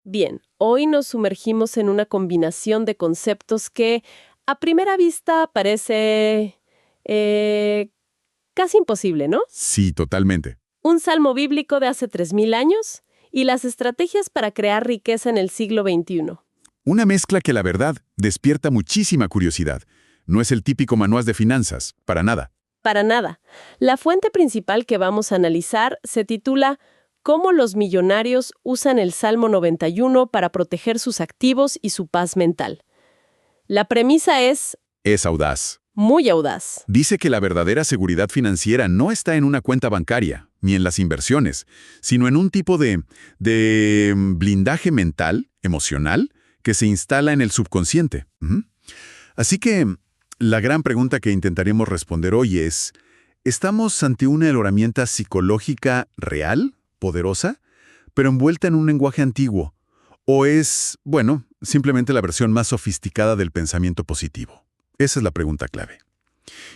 Bien, hoy nos sumergimos en una combinación de conceptos que a primera vista parece casi imposible, ¿no? Sí, totalmente. Un salmo bíblico de hace 3000 años y las estrategias para crear riqueza en el siglo XXI. Una mezcla que la verdad despierta muchísima curiosidad. No es el típico manual de finanzas, para nada. Para nada. La fuente principal que vamos a analizar se titula ¿Cómo los millonarios usan el Salmo 91 para proteger sus activos y su paz mental? La premisa es Es audaz. muy audaz. Dice que la verdadera seguridad financiera no está en una cuenta bancaria, ni en las inversiones, sino en un tipo de blindaje mental, emocional, que se instala en el subconsciente. Así que la gran pregunta que intentaremos responder hoy es, ¿estamos ante una herramienta psicológica real, poderosa, pero envuelta en un lenguaje antiguo? ¿O es, bueno, simplemente la versión más sofisticada del pensamiento positivo? Esa es la pregunta clave.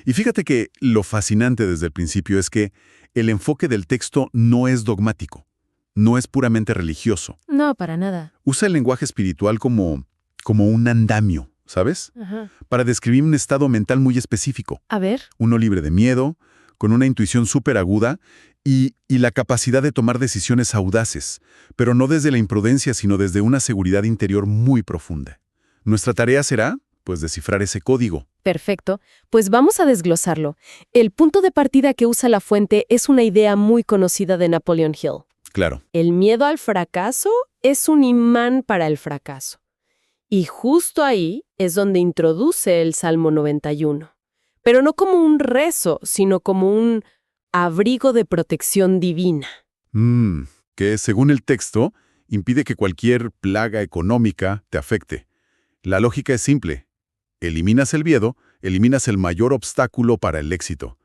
Y fíjate que lo fascinante desde el principio es que el enfoque del texto no es dogmático, no es puramente religioso. No, para nada. Usa el lenguaje espiritual como un andamio, ¿sabes? Ajá. Para describir un estado mental muy específico. A ver. Uno libre de miedo, con una intuición súper aguda y la capacidad de tomar decisiones audaces, pero no desde la imprudencia, sino desde una seguridad interior muy profunda. Nuestra tarea será, pues, descifrar ese código. Perfecto. Pues vamos a desglosarlo. El punto de partida que usa la fuente es una idea muy conocida de Napoleon Hill. Claro. El miedo al fracaso es un imán para el fracaso. Y justo ahí es donde introduce el Salmo 91. Pero no como un rezo, sino como un abrigo de protección divina. Que según el texto, impide que cualquier plaga económica te afecte. La lógica es simple. Eliminas el miedo, eliminas el mayor obstáculo para el éxito.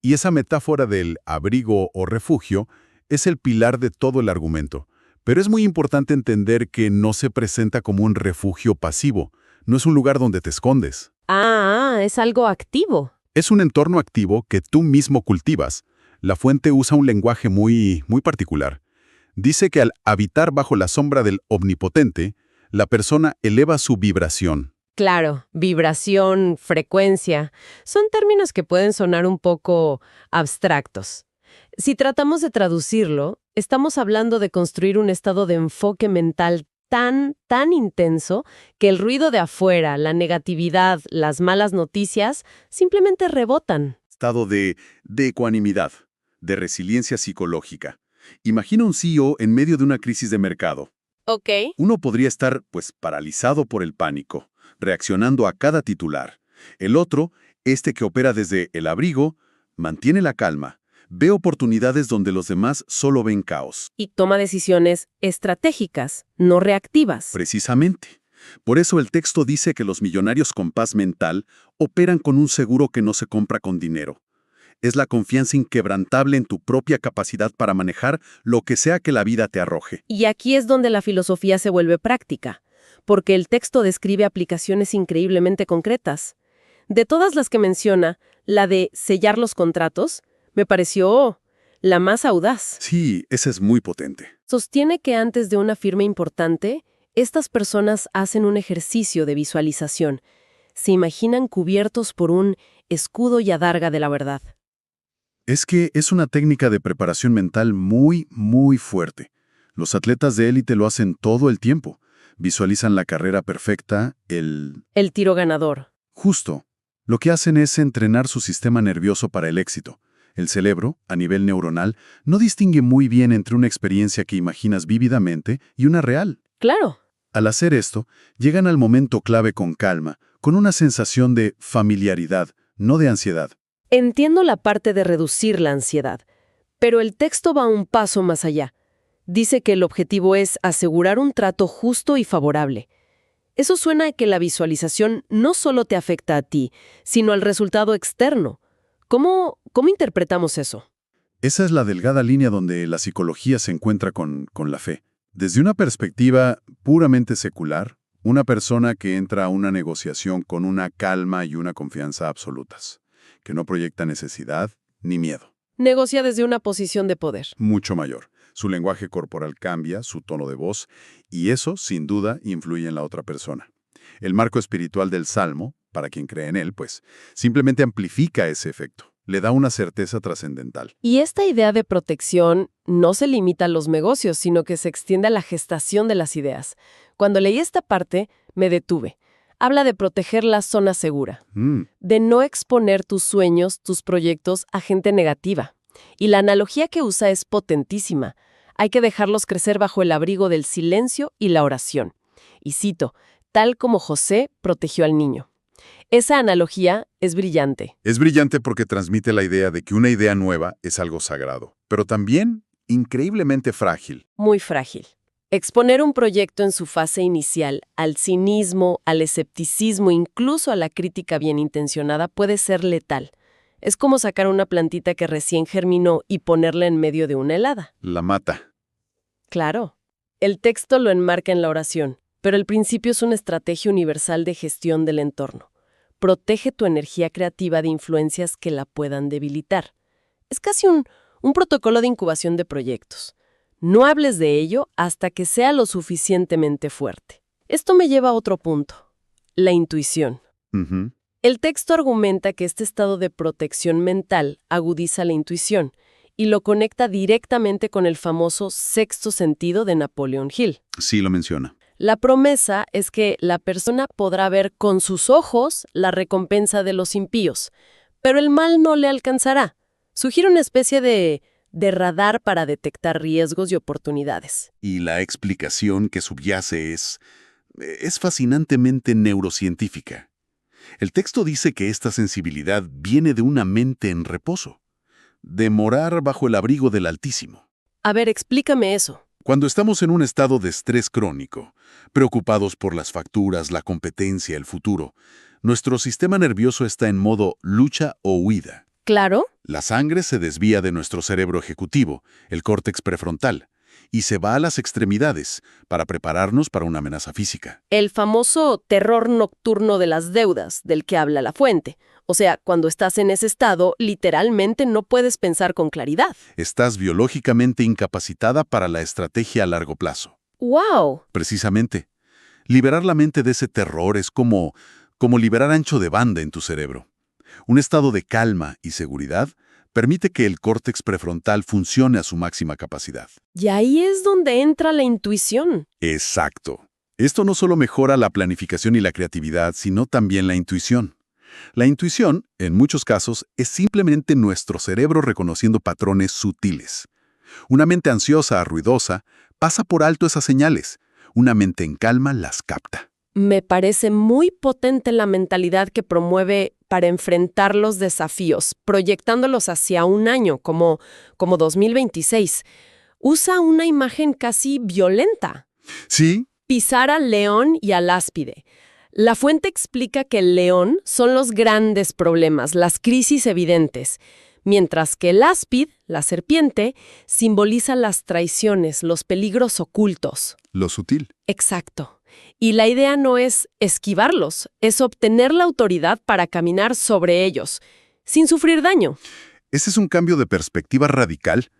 Y esa metáfora del abrigo o refugio es el pilar de todo el argumento. Pero es muy importante entender que no se presenta como un refugio pasivo. No es un lugar donde te escondes. Es algo activo. Es un entorno activo que tú mismo cultivas. La fuente usa un lenguaje muy particular. Dice que al habitar bajo la sombra del Omnipotente, la persona eleva su vibración. Claro, vibración, frecuencia, son términos que pueden sonar un poco abstractos. Si tratamos de traducirlo, estamos hablando de construir un estado de enfoque mental tan intenso que el ruido de afuera, la negatividad, las malas noticias, simplemente rebotan. Estado de ecuanimidad, de resiliencia psicológica. Imagina un CEO en medio de una crisis de mercado. Ok. Uno podría estar, paralizado por el pánico, reaccionando a cada titular. El otro, que opera desde el abrigo, mantiene la calma, ve oportunidades donde los demás solo ven caos. Y toma decisiones estratégicas, no reactivas. Precisamente. Por eso el texto dice que los millonarios con paz mental operan con un seguro que no se compra con dinero. Es la confianza inquebrantable en tu propia capacidad para manejar lo que sea que la vida te arroje. Y aquí es donde la filosofía se vuelve práctica, porque el texto describe aplicaciones increíblemente concretas. De todas las que menciona, la de sellar los contratos me pareció la más audaz. Sí, esa es muy potente. Sostiene que antes de una firma importante, estas personas hacen un ejercicio de visualización. Se imaginan cubiertos por un escudo y adarga de la verdad. Es que es una técnica de preparación mental muy fuerte. Los atletas de élite lo hacen todo el tiempo. Visualizan la carrera perfecta, El tiro ganador. Justo. Lo que hacen es entrenar su sistema nervioso para el éxito. El cerebro, a nivel neuronal, no distingue muy bien entre una experiencia que imaginas vívidamente y una real. Claro. Al hacer esto, llegan al momento clave con calma, con una sensación de familiaridad, no de ansiedad. Entiendo la parte de reducir la ansiedad, pero el texto va un paso más allá. Dice que el objetivo es asegurar un trato justo y favorable. Eso suena a que la visualización no solo te afecta a ti, sino al resultado externo. ¿Cómo interpretamos eso? Esa es la delgada línea donde la psicología se encuentra con la fe. Desde una perspectiva puramente secular, una persona que entra a una negociación con una calma y una confianza absolutas, que no proyecta necesidad ni miedo. Negocia desde una posición de poder. Mucho mayor. Su lenguaje corporal cambia, su tono de voz, y eso, sin duda, influye en la otra persona. El marco espiritual del Salmo, para quien cree en él, pues, simplemente amplifica ese efecto. Le da una certeza trascendental. Y esta idea de protección no se limita a los negocios, sino que se extiende a la gestación de las ideas. Cuando leí esta parte, me detuve. Habla de proteger la zona segura, de no exponer tus sueños, tus proyectos a gente negativa. Y la analogía que usa es potentísima. Hay que dejarlos crecer bajo el abrigo del silencio y la oración. Y cito, tal como José protegió al niño. Esa analogía es brillante. Es brillante porque transmite la idea de que una idea nueva es algo sagrado, pero también increíblemente frágil. Muy frágil. Exponer un proyecto en su fase inicial al cinismo, al escepticismo, incluso a la crítica bien intencionada puede ser letal. Es como sacar una plantita que recién germinó y ponerla en medio de una helada. La mata. Claro. El texto lo enmarca en la oración, pero el principio es una estrategia universal de gestión del entorno. Protege tu energía creativa de influencias que la puedan debilitar. Es casi un protocolo de incubación de proyectos. No hables de ello hasta que sea lo suficientemente fuerte. Esto me lleva a otro punto, la intuición. El texto argumenta que este estado de protección mental agudiza la intuición y lo conecta directamente con el famoso sexto sentido de Napoleon Hill. Sí, lo menciona. La promesa es que la persona podrá ver con sus ojos la recompensa de los impíos, pero el mal no le alcanzará. Sugiere una especie de radar para detectar riesgos y oportunidades. Y la explicación que subyace es fascinantemente neurocientífica. El texto dice que esta sensibilidad viene de una mente en reposo, de morar bajo el abrigo del Altísimo. A ver, explícame eso. Cuando estamos en un estado de estrés crónico, preocupados por las facturas, la competencia, el futuro, nuestro sistema nervioso está en modo lucha o huida. Claro. La sangre se desvía de nuestro cerebro ejecutivo, el córtex prefrontal, y se va a las extremidades para prepararnos para una amenaza física. El famoso terror nocturno de las deudas, del que habla la fuente. O sea, cuando estás en ese estado, literalmente no puedes pensar con claridad. Estás biológicamente incapacitada para la estrategia a largo plazo. ¡Wow! Precisamente. Liberar la mente de ese terror es como liberar ancho de banda en tu cerebro. Un estado de calma y seguridad permite que el córtex prefrontal funcione a su máxima capacidad. Y ahí es donde entra la intuición. Exacto. Esto no solo mejora la planificación y la creatividad, sino también la intuición. La intuición, en muchos casos, es simplemente nuestro cerebro reconociendo patrones sutiles. Una mente ansiosa, ruidosa, pasa por alto esas señales. Una mente en calma las capta. Me parece muy potente la mentalidad que promueve para enfrentar los desafíos, proyectándolos hacia un año, como 2026. Usa una imagen casi violenta. Sí. Pisar al león y al áspide. La fuente explica que el león son los grandes problemas, las crisis evidentes, mientras que el áspid, la serpiente, simboliza las traiciones, los peligros ocultos. Lo sutil. Exacto. Y la idea no es esquivarlos, es obtener la autoridad para caminar sobre ellos, sin sufrir daño. Ese es un cambio de perspectiva radical.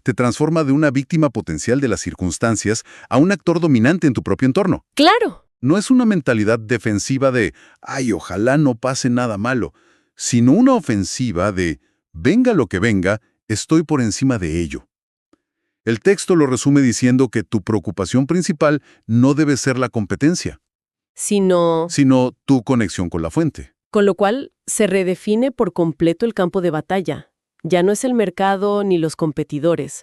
Te transforma de una víctima potencial de las circunstancias a un actor dominante en tu propio entorno. ¡Claro! No es una mentalidad defensiva de «ay, ojalá no pase nada malo», sino una ofensiva de «venga lo que venga, estoy por encima de ello». El texto lo resume diciendo que tu preocupación principal no debe ser la competencia, sino tu conexión con la fuente. Con lo cual se redefine por completo el campo de batalla. Ya no es el mercado ni los competidores.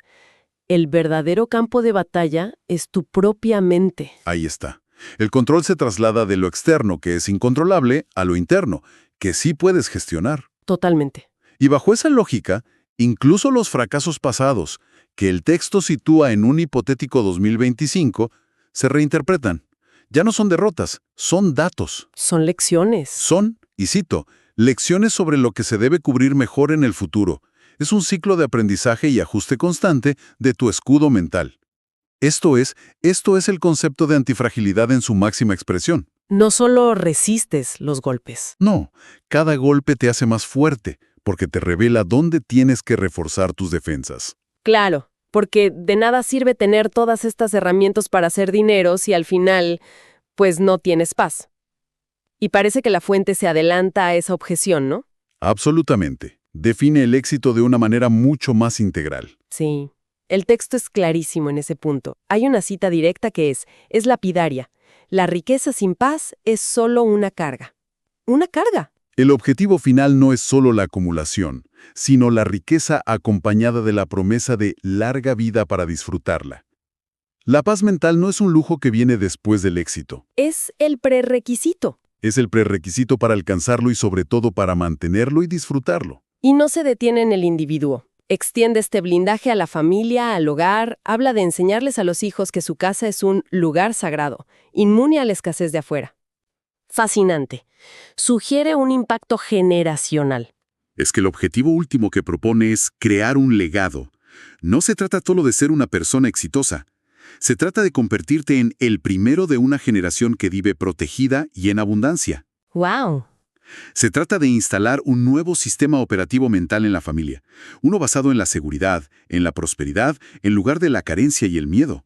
El verdadero campo de batalla es tu propia mente. Ahí está. El control se traslada de lo externo, que es incontrolable, a lo interno, que sí puedes gestionar. Totalmente. Y bajo esa lógica, incluso los fracasos pasados, que el texto sitúa en un hipotético 2025, se reinterpretan. Ya no son derrotas, son datos. Son lecciones. Son, y cito, lecciones sobre lo que se debe cubrir mejor en el futuro. Es un ciclo de aprendizaje y ajuste constante de tu escudo mental. Esto es el concepto de antifragilidad en su máxima expresión. No solo resistes los golpes. No, cada golpe te hace más fuerte, porque te revela dónde tienes que reforzar tus defensas. Claro, porque de nada sirve tener todas estas herramientas para hacer dinero si al final, pues no tienes paz. Y parece que la fuente se adelanta a esa objeción, ¿no? Absolutamente. Define el éxito de una manera mucho más integral. Sí. El texto es clarísimo en ese punto. Hay una cita directa que es lapidaria. La riqueza sin paz es solo una carga. ¡Una carga! El objetivo final no es solo la acumulación, sino la riqueza acompañada de la promesa de larga vida para disfrutarla. La paz mental no es un lujo que viene después del éxito. Es el prerequisito. Es el prerequisito para alcanzarlo y sobre todo para mantenerlo y disfrutarlo. Y no se detiene en el individuo. Extiende este blindaje a la familia, al hogar, habla de enseñarles a los hijos que su casa es un lugar sagrado, inmune a la escasez de afuera. Fascinante. Sugiere un impacto generacional. Es que el objetivo último que propone es crear un legado. No se trata solo de ser una persona exitosa. Se trata de convertirte en el primero de una generación que vive protegida y en abundancia. ¡Wow! Se trata de instalar un nuevo sistema operativo mental en la familia, uno basado en la seguridad, en la prosperidad, en lugar de la carencia y el miedo.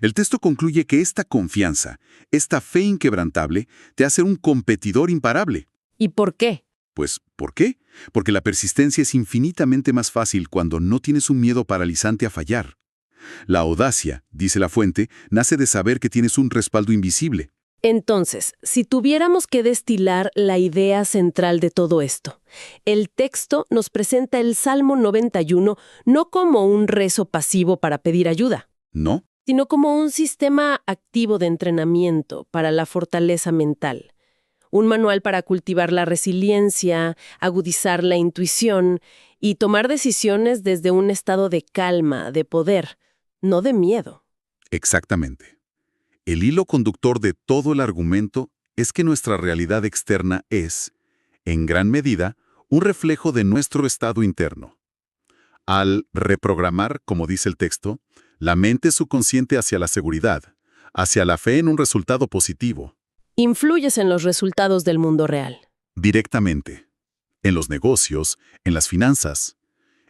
El texto concluye que esta confianza, esta fe inquebrantable, te hace un competidor imparable. ¿Y por qué? Pues, ¿por qué? Porque la persistencia es infinitamente más fácil cuando no tienes un miedo paralizante a fallar. La audacia, dice la fuente, nace de saber que tienes un respaldo invisible. Entonces, si tuviéramos que destilar la idea central de todo esto, el texto nos presenta el Salmo 91 no como un rezo pasivo para pedir ayuda, ¿No? sino como un sistema activo de entrenamiento para la fortaleza mental. Un manual para cultivar la resiliencia, agudizar la intuición y tomar decisiones desde un estado de calma, de poder, no de miedo. Exactamente. El hilo conductor de todo el argumento es que nuestra realidad externa es, en gran medida, un reflejo de nuestro estado interno. Al reprogramar, como dice el texto, la mente subconsciente hacia la seguridad, hacia la fe en un resultado positivo. Influyes en los resultados del mundo real. Directamente. En los negocios, en las finanzas.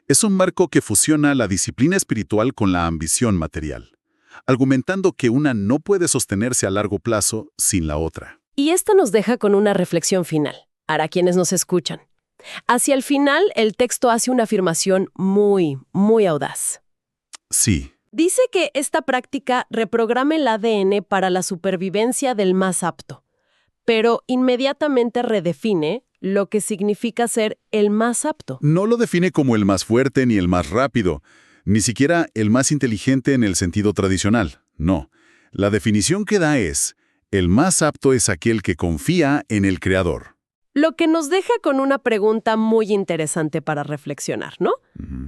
Es un marco que fusiona la disciplina espiritual con la ambición material, argumentando que una no puede sostenerse a largo plazo sin la otra. Y esto nos deja con una reflexión final, para quienes nos escuchan. Hacia el final, el texto hace una afirmación muy, muy audaz. Sí, Dice que esta práctica reprograma el ADN para la supervivencia del más apto, pero inmediatamente redefine lo que significa ser el más apto. no lo define como el más fuerte ni el más rápido, ni siquiera el más inteligente en el sentido tradicional. No. La definición que da es, el más apto es aquel que confía en el Creador. Lo que nos deja con una pregunta muy interesante para reflexionar, ¿no?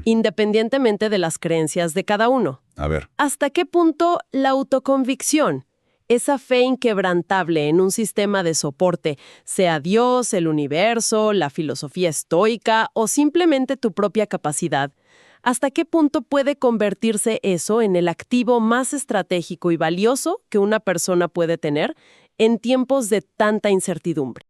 Independientemente de las creencias de cada uno. A ver, ¿Hasta qué punto la autoconvicción, esa fe inquebrantable en un sistema de soporte, sea Dios, el universo, la filosofía estoica o simplemente tu propia capacidad, hasta qué punto puede convertirse eso en el activo más estratégico y valioso que una persona puede tener en tiempos de tanta incertidumbre?